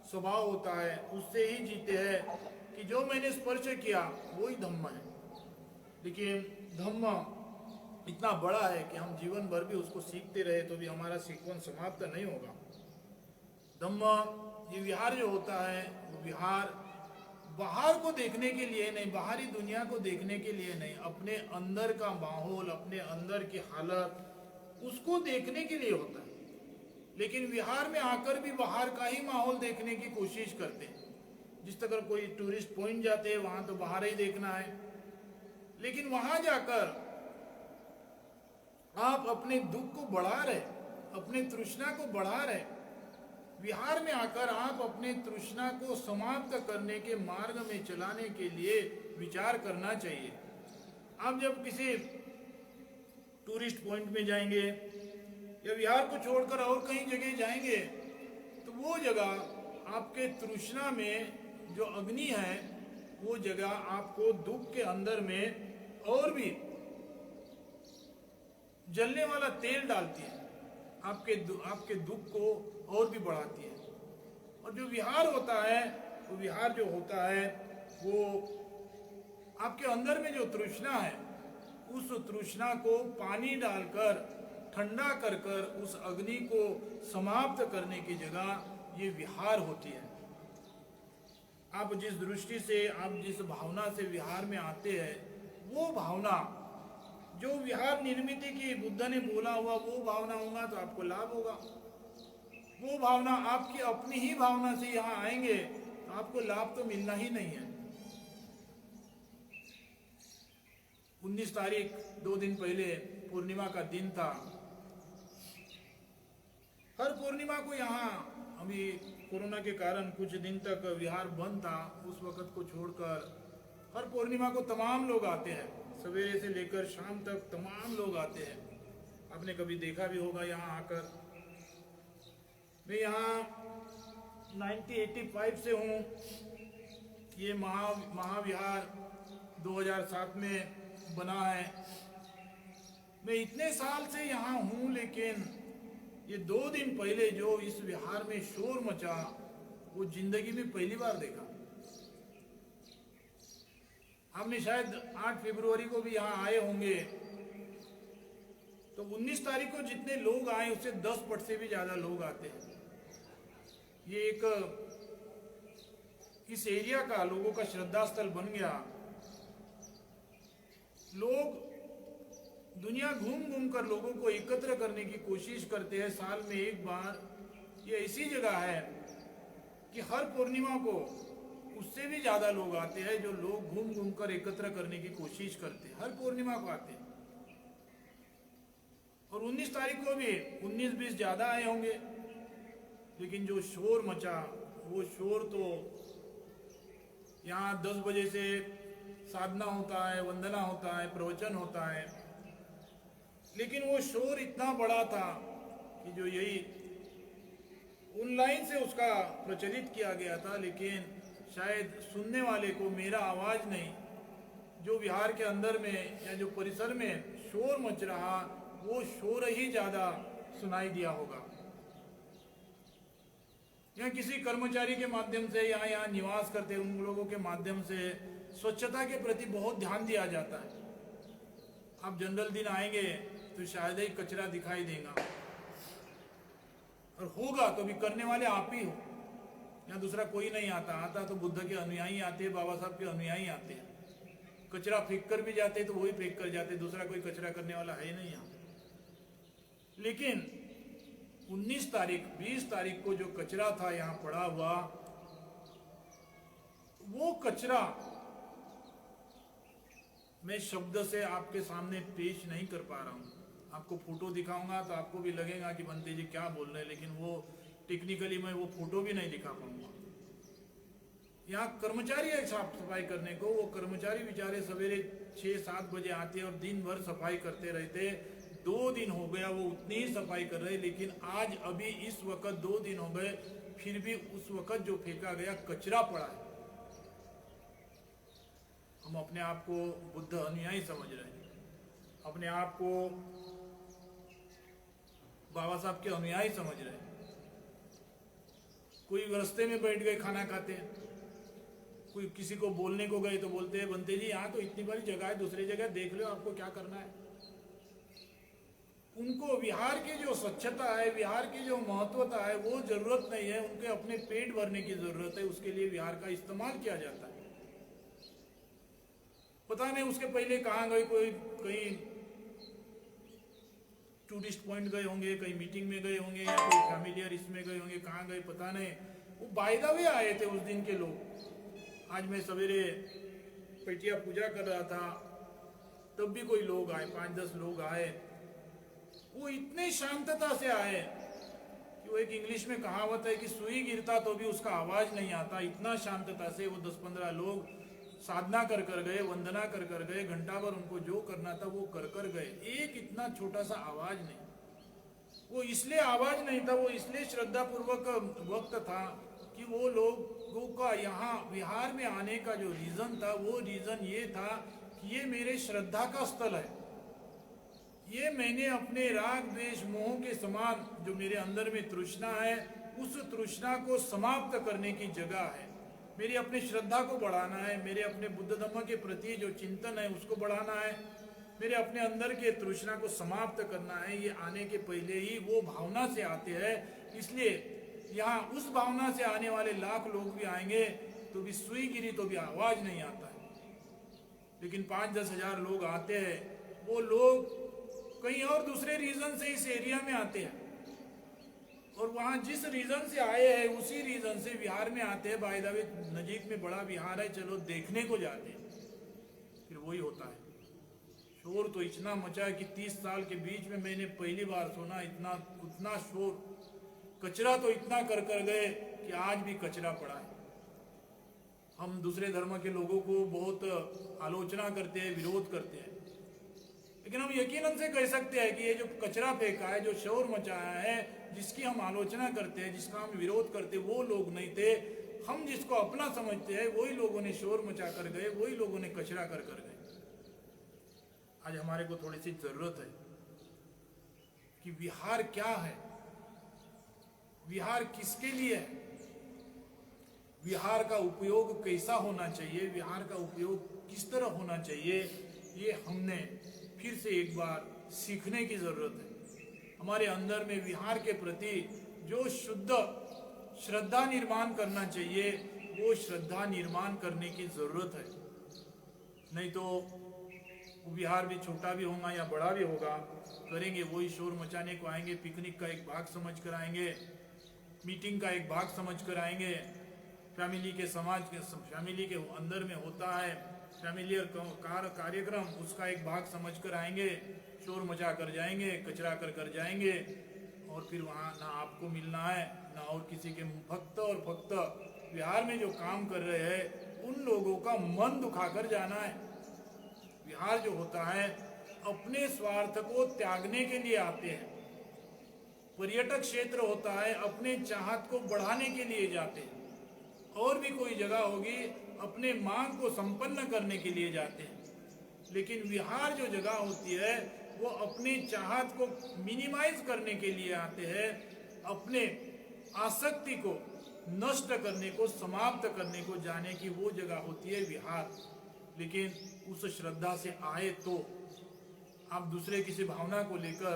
स्वभाव होता है उससे ही जीते हैं कि जो मैंने स्पर्श किया वही धम्म है। लेकिन धम्म इतना बड़ा है कि हम जीवन भर भी उसको सीखते रहे तो भी हमारा सीखवन समाप्त नहीं होगा। धम्म ये विहार जो होता है वो विहार बाहर को देखने के लिए नहीं, बाहरी दुनिया को देखने के लिए नहीं, अपने अंदर का माहौल, अपने अंदर की हालत उसको देखने के लिए होता है। लेकिन विहार में आकर भी बाहर का ही माहौल देखने की कोशिश करते हैं। जिस तरह कोई टूरिस्ट पॉइंट जाते हैं वहां तो बाहर ही देखना है, लेकिन वहां जाकर आप अपने दुख को बढ़ा रहे, अपने तृष्णा को बढ़ा रहे। विहार में आकर आप अपने तृष्णा को समाप्त करने के मार्ग में चलाने के लिए विचार करना चाहिए। आप जब किसी टूरिस्ट पॉइंट में जाएंगे या विहार को छोड़कर और कहीं जगह जाएंगे तो वो जगह आपके तृष्णा में जो अग्नि है वो जगह आपको दुख के अंदर में और भी जलने वाला तेल डालती है, आपके दुख को और भी बढ़ाती है। और जो विहार होता है वो विहार जो होता है वो आपके अंदर में जो तृष्णा है उस तृष्णा को पानी डालकर ठंडा कर कर उस अग्नि को समाप्त करने की जगह ये विहार होती है। आप जिस दृष्टि से, आप जिस भावना से विहार में आते हैं वो भावना जो विहार निर्मित की बुद्ध ने बोला हुआ वो भावना होगा तो आपको लाभ होगा। वो भावना आपकी अपनी ही भावना से यहाँ आएंगे तो आपको लाभ तो मिलना ही नहीं है। 19 तारीख 2 दिन पहले पूर्णिमा का दिन था। हर पूर्णिमा को यहाँ अभी कोरोना के कारण कुछ दिन तक विहार बंद था, उस वक्त को छोड़कर हर पूर्णिमा को तमाम लोग आते हैं, सवेरे से लेकर शाम तक तमाम लोग आते हैं। आपने कभी देखा भी होगा यहाँ आकर। मैं यहाँ 1985 से हूँ। ये महाविहार 2007 में बना है। मैं इतने साल से यहाँ हूँ, लेकिन ये 2 दिन पहले जो इस विहार में शोर मचा वो जिंदगी में पहली बार देखा। हमने शायद 8 फरवरी को भी यहाँ आए होंगे तो 19 तारीख को जितने लोग आए उससे 10 पट से भी ज्यादा लोग आते हैं। ये एक इस एरिया का लोगों का श्रद्धा स्थल बन गया। लोग दुनिया घूम घूम कर लोगों को एकत्र करने की कोशिश करते हैं। साल में एक बार ये ऐसी जगह है कि हर पूर्णिमा को उससे भी ज्यादा लोग आते हैं, जो लोग घूम घूम कर एकत्र करने की कोशिश करते हैं। हर पूर्णिमा को आते हैं। और 19 तारीख को भी 19-20 ज्यादा आए होंगे, लेकिन जो शोर मचा वो शोर तो यहाँ 10 बजे से साधना होता है, वंदना होता है, प्रवचन होता है, लेकिन वो शोर इतना बड़ा था कि जो यही ऑनलाइन से उसका प्रचलित किया गया था, लेकिन शायद सुनने वाले को मेरा आवाज नहीं, जो विहार के अंदर में या जो परिसर में शोर मच रहा वो शोर ही ज्यादा सुनाई दिया होगा। या किसी कर्मचारी के माध्यम से या यहाँ निवास करते उन लोगों के माध्यम से स्वच्छता के प्रति बहुत ध्यान दिया जाता है। आप जनरल दिन आएंगे तो शायद ही कचरा दिखाई देगा, और होगा तो भी करने वाले आप ही हो, यहाँ दूसरा कोई नहीं आता तो बुद्ध के अनुयायी आते हैं, बाबा साहब के अनुयायी आते हैं। कचरा फेंक कर भी जाते तो वही फेंक कर जाते, दूसरा कोई कचरा करने वाला है नहीं यहाँ। लेकिन 19 तारीख 20 तारीख को जो कचरा था यहाँ पड़ा हुआ, वो कचरा मैं शब्द से आपके सामने पेश नहीं कर पा रहा हूँ। आपको फोटो दिखाऊंगा तो आपको भी लगेगा कि बंते जी क्या बोल रहे हैं, लेकिन वो टेक्निकली मैं वो फोटो भी नहीं दिखा पाऊंगा। यहाँ कर्मचारी है साफ सफाई करने को, वो कर्मचारी बेचारे सवेरे 6-7 बजे आते और दिन भर सफाई करते रहते। 2 दिन हो गया वो उतनी ही सफाई कर रहे, लेकिन आज अभी इस वक्त 2 दिन हो गए फिर भी उस वक्त जो फेंका गया कचरा पड़ा है। हम अपने आप को बुद्ध अनुयायी समझ रहे हैं, अपने आप को बाबा साहब के अनुयायी समझ रहे हैं। कोई रास्ते में बैठ गए खाना खाते हैं, कोई किसी को बोलने को गए तो बोलते हैं बनते जी यहाँ तो इतनी बड़ी जगह है, दूसरी जगह देख लो, आपको क्या करना है। उनको विहार की जो स्वच्छता है, विहार की जो महत्वता है वो जरूरत नहीं है, उनके अपने पेट भरने की जरूरत है, उसके लिए विहार का इस्तेमाल किया जाता है। पता नहीं उसके पहले कहाँ गए, कोई कहीं टूरिस्ट पॉइंट गए होंगे, कहीं मीटिंग में गए होंगे, या कोई फैमिलियर इसमें गए होंगे, कहाँ गए पता नहीं। वो बाय द वे आए थे उस दिन के लोग। आज मैं सवेरे पेटिया पूजा कर रहा था, तब भी कोई लोग आए, 5-10 लोग आए। वो इतने शांतता से आए कि वो एक इंग्लिश में कहावत है कि सुई गिरता तो भी उसका आवाज नहीं आता। इतना शांतता से वो 10-15 लोग साधना कर गए, वंदना कर गए, घंटा भर उनको जो करना था वो कर गए। एक इतना छोटा सा आवाज नहीं। वो इसलिए आवाज नहीं था, वो इसलिए श्रद्धा पूर्वक वक्त था कि वो लोगों का यहाँ विहार में आने का जो रीजन था, वो रीजन ये था कि ये मेरे श्रद्धा का स्थल है। ये मैंने अपने राग द्वेष मोह के समान जो मेरे अंदर में तृष्णा है, उस तृष्णा को समाप्त करने की जगह है। मेरी अपनी श्रद्धा को बढ़ाना है, मेरे अपने बुद्ध धम्म के प्रति जो चिंतन है उसको बढ़ाना है, मेरे अपने अंदर के तृष्णा को समाप्त करना है। ये आने के पहले ही वो भावना से आते हैं। इसलिए यहाँ उस भावना से आने वाले लाख लोग भी आएंगे तो भी सुई गिरी तो भी आवाज नहीं आता है। लेकिन 5-10 हजार लोग आते हैं, वो लोग कहीं और दूसरे रीजन से इस एरिया में आते हैं, और वहां जिस रीजन से आए हैं उसी रीजन से विहार में आते हैं। बाय द वे नजीक में बड़ा विहार है, चलो देखने को जाते हैं। फिर वही होता है। शोर तो इतना मचा है कि 30 साल के बीच में मैंने पहली बार सुना इतना उतना शोर। कचरा तो इतना कर गए कि आज भी कचरा पड़ा है। हम दूसरे धर्म के लोगों को बहुत आलोचना करते हैं, विरोध करते हैं, लेकिन हम यकीनन से कह सकते हैं कि ये जो कचरा फेंका है, जो शोर मचाया है, जिसकी हम आलोचना करते हैं, जिसका हम विरोध करते हैं, वो लोग नहीं थे। हम जिसको अपना समझते हैं वही लोगों ने शोर मचा कर गए, वही लोगों ने कचरा कर गए। आज हमारे को थोड़ी सी जरूरत है कि विहार क्या है, विहार किसके लिए है, विहार का उपयोग कैसा होना चाहिए, विहार का उपयोग किस तरह होना चाहिए, ये हमने फिर से एक बार सीखने की जरूरत है। हमारे अंदर में विहार के प्रति जो शुद्ध श्रद्धा निर्माण करना चाहिए, वो श्रद्धा निर्माण करने की जरूरत है। नहीं तो विहार भी छोटा भी होगा या बड़ा भी होगा, करेंगे वही शोर मचाने को आएंगे, पिकनिक का एक भाग समझ कर आएंगे, मीटिंग का एक भाग समझ कर आएंगे, फैमिली के समाज के फैमिली के अंदर में होता है फैमिलियर कार्यक्रम, उसका एक भाग समझ कर आएंगे, शोर मचा कर जाएंगे, कचरा कर जाएंगे, और फिर वहाँ ना आपको मिलना है ना और किसी के। भक्त और भक्त विहार में जो काम कर रहे हैं उन लोगों का मन दुखा कर जाना है। विहार जो होता है अपने स्वार्थ को त्यागने के लिए आते हैं। पर्यटक क्षेत्र होता है अपने चाहत को बढ़ाने के लिए जाते हैं। और भी कोई जगह होगी अपने मांग को संपन्न करने के लिए जाते हैं। लेकिन विहार जो जगह होती है वो अपनी चाहत को मिनिमाइज करने के लिए आते हैं, अपने आसक्ति को नष्ट करने को, समाप्त करने को जाने की वो जगह होती है विहार। लेकिन उस श्रद्धा से आए तो आप दूसरे किसी भावना को लेकर,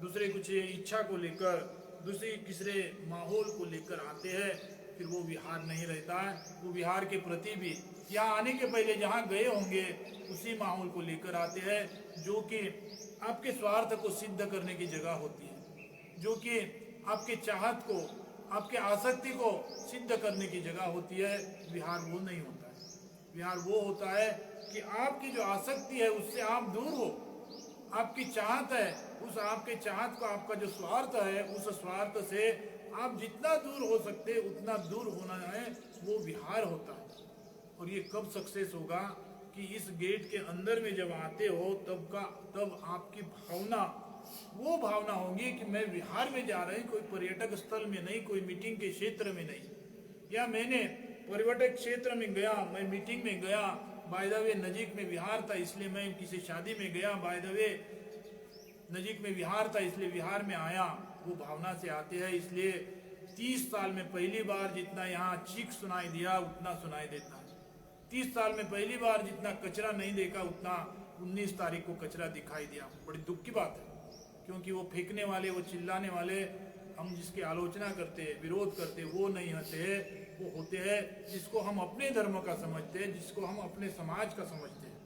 दूसरे कुछ इच्छा को लेकर, दूसरे किसी माहौल को लेकर आते हैं, फिर वो विहार नहीं रहता है। वो विहार के प्रति भी यहाँ आने के पहले जहाँ गए होंगे उसी माहौल को लेकर आते हैं, जो कि आपके स्वार्थ को सिद्ध करने की जगह होती है, जो कि आपके चाहत को, आपके आसक्ति को सिद्ध करने की जगह होती है। विहार वो नहीं होता है। विहार वो होता है कि आपकी जो आसक्ति है उससे आप दूर हो, आपकी चाहत है, उस आपके चाहत को, आपका जो स्वार्थ है उस स्वार्थ से आप जितना दूर हो सकते उतना दूर होना है, वो विहार होता है। और ये कब सक्सेस होगा कि इस गेट के अंदर में जब आते हो तब आपकी भावना वो भावना होगी कि मैं विहार में जा रहा हूँ, कोई पर्यटक स्थल में नहीं, कोई मीटिंग के क्षेत्र में नहीं, या मैंने पर्यटक क्षेत्र में गया, मैं मीटिंग में गया, बाय द वे नजीक में विहार था इसलिए मैं किसी शादी में गया, बाय द वे नजीक में विहार था इसलिए विहार में आया, वो भावना से आते हैं। इसलिए 30 साल में पहली बार जितना यहाँ चीख सुनाई दिया उतना सुनाई देता है। 30 साल में पहली बार जितना कचरा नहीं देखा उतना 19 तारीख को कचरा दिखाई दिया। बड़ी दुख की बात है, क्योंकि वो फेंकने वाले, वो चिल्लाने वाले, हम जिसकी आलोचना करते हैं, विरोध करते हैं, वो नहीं होते हैं। वो होते हैं जिसको हम अपने धर्म का समझते हैं, जिसको हम अपने समाज का समझते हैं।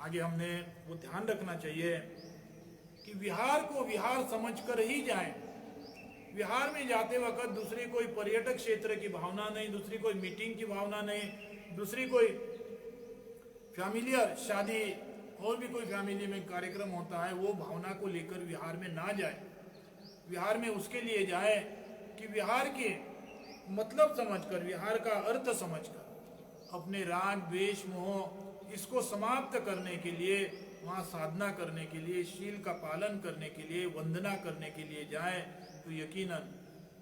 आगे हमने वो ध्यान रखना चाहिए कि विहार को विहार समझकर ही जाएं। विहार में जाते वक्त दूसरी कोई पर्यटक क्षेत्र की भावना नहीं, दूसरी कोई मीटिंग की भावना नहीं, दूसरी कोई फैमिलियर शादी और भी कोई फैमिली में कार्यक्रम होता है, वो भावना को लेकर विहार में ना जाए। विहार में उसके लिए जाए कि विहार के मतलब समझकर, विहार का अर्थ समझकर, अपने राग द्वेष मोह इसको समाप्त करने के लिए, वहाँ साधना करने के लिए, शील का पालन करने के लिए, वंदना करने के लिए जाए, तो यकीनन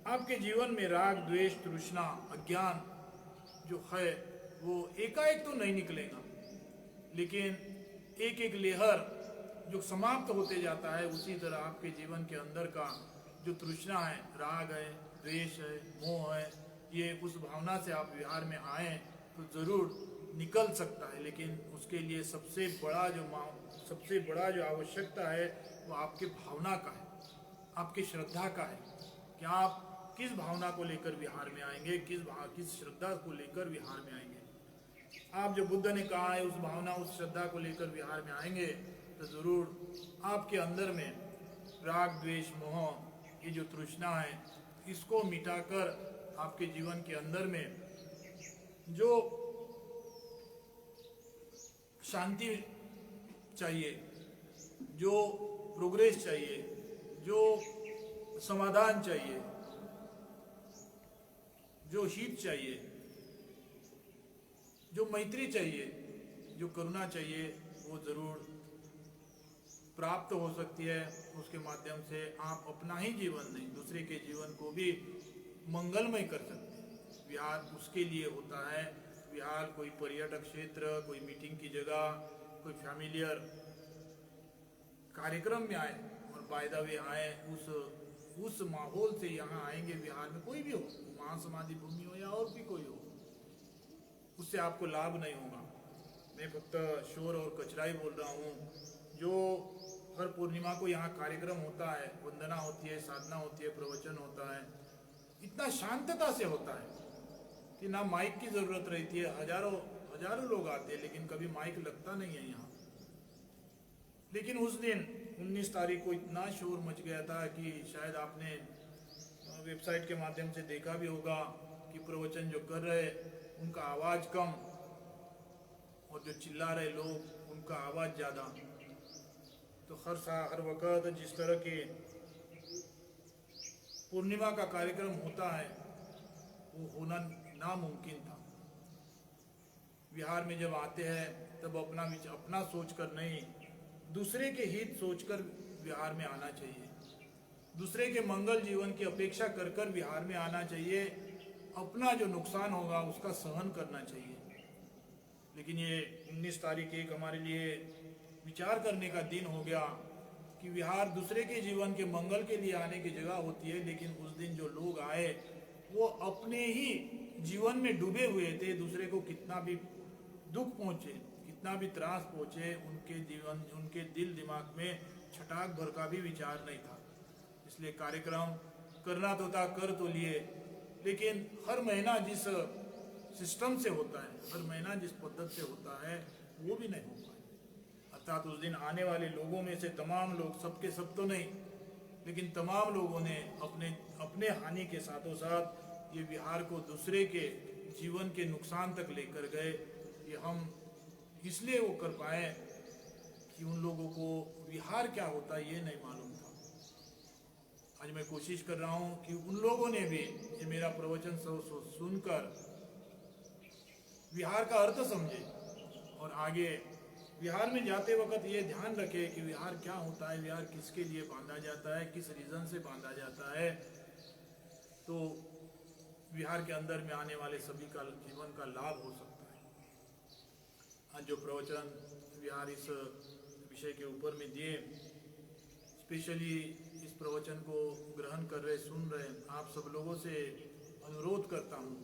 आपके जीवन में राग द्वेष तृष्णा अज्ञान जो है वो एकाएक तो नहीं निकलेगा, लेकिन एक एक लेहर जो समाप्त होते जाता है, उसी तरह आपके जीवन के अंदर का जो तृष्णा है, राग है, द्वेष है, मोह है, ये उस भावना से आप विहार में आए तो जरूर निकल सकता है। लेकिन उसके लिए सबसे बड़ा जो आवश्यकता है वो आपके भावना का है, आपकी श्रद्धा का है कि आप किस भावना को लेकर विहार में आएंगे, किस श्रद्धा को लेकर विहार में आएंगे। आप जो बुद्ध ने कहा है उस भावना, उस श्रद्धा को लेकर विहार में आएंगे तो जरूर आपके अंदर में राग द्वेष मोह ये जो तृष्णा है इसको मिटाकर आपके जीवन के अंदर में जो शांति चाहिए, जो प्रोग्रेस चाहिए, जो समाधान चाहिए, जो हित चाहिए, जो मैत्री चाहिए, जो करुणा चाहिए, वो जरूर प्राप्त हो सकती है। उसके माध्यम से आप अपना ही जीवन नहीं, दूसरे के जीवन को भी मंगलमय कर सकते हैं। विहार उसके लिए होता है। विहार कोई पर्यटक क्षेत्र, कोई मीटिंग की जगह, कोई फैमिलियर कार्यक्रम में आए और बाय द वे आए, उस माहौल से यहाँ आएंगे। विहार में कोई भी हो, महासमाधि भूमि हो या और भी कोई हो, उससे आपको लाभ नहीं होगा। मैं फक्त शोर और कचरा ही बोल रहा हूँ। जो हर पूर्णिमा को यहाँ कार्यक्रम होता है, वंदना होती है, साधना होती है, प्रवचन होता है, इतना शांतता से होता है कि ना माइक की जरूरत रहती है। हजारों लोग आते हैं लेकिन कभी माइक लगता नहीं है यहाँ। लेकिन उस दिन 19 तारीख को इतना शोर मच गया था कि शायद आपने वेबसाइट के माध्यम से देखा भी होगा कि प्रवचन जो कर रहे उनका आवाज कम और जो चिल्ला रहे लोग उनका आवाज ज्यादा। तो हर वक्त जिस तरह के पूर्णिमा का कार्यक्रम होता है वो होना नामुमकिन था। विहार में जब आते हैं तब अपना सोचकर नहीं, दूसरे के हित सोचकर विहार में आना चाहिए। दूसरे के मंगल जीवन की अपेक्षा कर कर विहार में आना चाहिए। अपना जो नुकसान होगा उसका सहन करना चाहिए। लेकिन ये 19 तारीख एक हमारे लिए विचार करने का दिन हो गया कि विहार दूसरे के जीवन के मंगल के लिए आने की जगह होती है। लेकिन उस दिन जो लोग आए वो अपने ही जीवन में डूबे हुए थे। दूसरे को कितना भी दुख पहुंचे, कितना भी त्रास पहुंचे, उनके दिल दिमाग में छटाक भर का भी विचार नहीं था। इसलिए कार्यक्रम करना तो था, कर तो लिए, लेकिन हर महीना जिस सिस्टम से होता है, हर महीना जिस पद्धति से होता है वो भी नहीं हो पाए। अर्थात उस दिन आने वाले लोगों में से तमाम लोग, सबके सब तो नहीं, लेकिन तमाम लोगों ने अपने हानि के साथों साथ ये विहार को दूसरे के जीवन के नुकसान तक लेकर गए। ये हम इसलिए वो कर पाए कि उन लोगों को विहार क्या होता है ये नहीं मालूम था। आज मैं कोशिश कर रहा हूँ कि उन लोगों ने भी ये मेरा प्रवचन सुनकर विहार का अर्थ समझे और आगे विहार में जाते वक्त ये ध्यान रखे कि विहार क्या होता है, विहार किसके लिए बांधा जाता है, किस रीजन से बांधा जाता है। तो विहार के अंदर में आने वाले सभी का जीवन का लाभ हो सकता है। आज जो प्रवचन विहार इस विषय के ऊपर में दिए, स्पेशली इस प्रवचन को ग्रहण कर रहे, सुन रहे आप सब लोगों से अनुरोध करता हूँ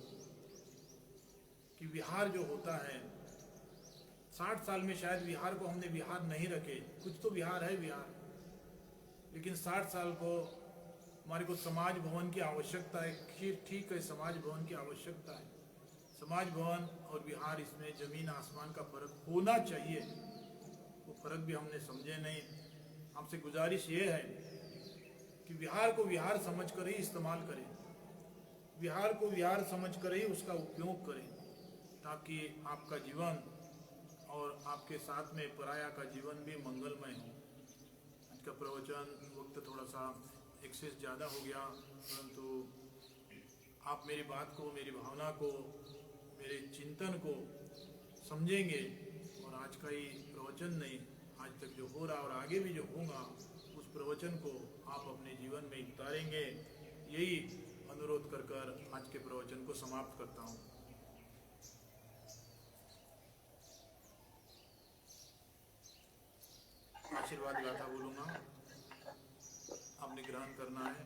कि विहार जो होता है, 60 साल में शायद विहार को हमने विहार नहीं रखे, कुछ तो विहार है विहार, लेकिन 60 साल को हमारे को समाज भवन की आवश्यकता है। ठीक है, समाज भवन की आवश्यकता है। समाज भवन और विहार, इसमें जमीन आसमान का फर्क होना चाहिए। वो फर्क भी हमने समझे नहीं। हमसे गुजारिश ये है कि विहार को विहार समझ कर ही इस्तेमाल करें, विहार को विहार समझ कर ही उसका उपयोग करें, ताकि आपका जीवन और आपके साथ में पराया का जीवन भी मंगलमय हो। आज का प्रवचन वक्त थोड़ा सा एक्सेस ज़्यादा हो गया, परंतु आप मेरी बात को, मेरी भावना को, मेरे चिंतन को समझेंगे और आज का ही प्रवचन नहीं, आज तक जो हो रहा और आगे भी जो होगा उस प्रवचन को आप अपने जीवन में उतारेंगे। यही अनुरोध कर कर आज के प्रवचन को समाप्त करता हूँ। आशीर्वाद गाथा बोलूँगा, आपने ग्रहण करना है।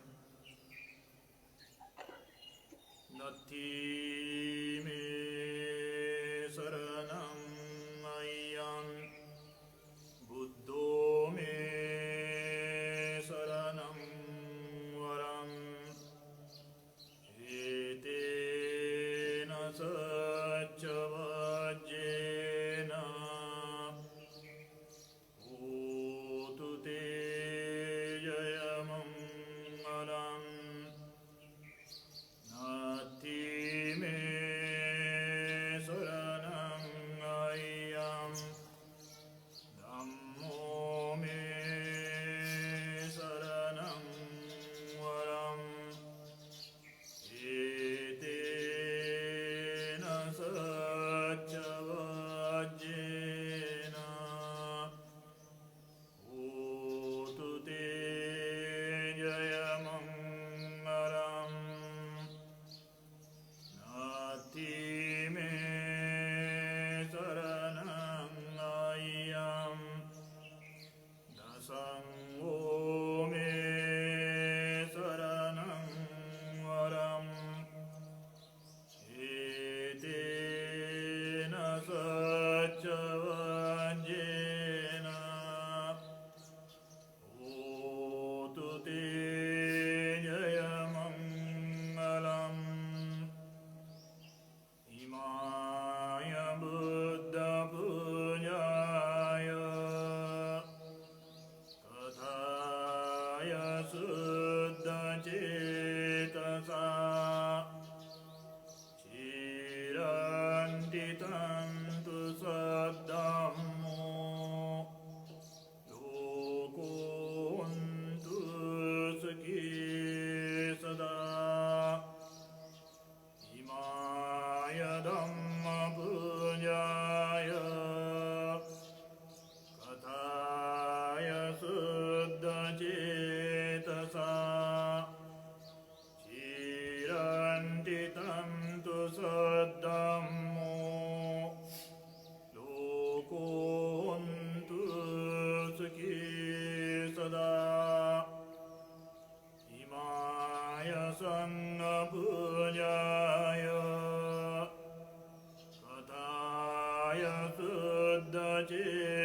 नथी मे शरणं मय्यं, बुद्धो मे शरणं वरम्, एतेन सच्च वज्रेण होतु ते जयमङ्गलम्। नास्ति मे शरणं मय्यं, धम्मो मे शरणं वरम्, एतेन सच्च वज्रेण होतु ते जयमङ्गलम्। नास्ति मे शरणं मय्यं, दशङ्गो मे शरणं वरम्, एतेन सच्च वज्रेण होतु ते जयमङ्गलम्। इमाय बुद्धपूजाय कथाय शुद्धचेतसा, चिरन्तितं तु सद्धम्मो, लोकोऽन्तु सुखी सदा। इमाय धम्मपूजाय कथाय शुद्धचेतसा, चिरन्तितं तु सद्धम्मो, लोकोऽन्तु सुखी सदा। इमाय सङ्गपूजाय कथाय शुद्धचेतसा,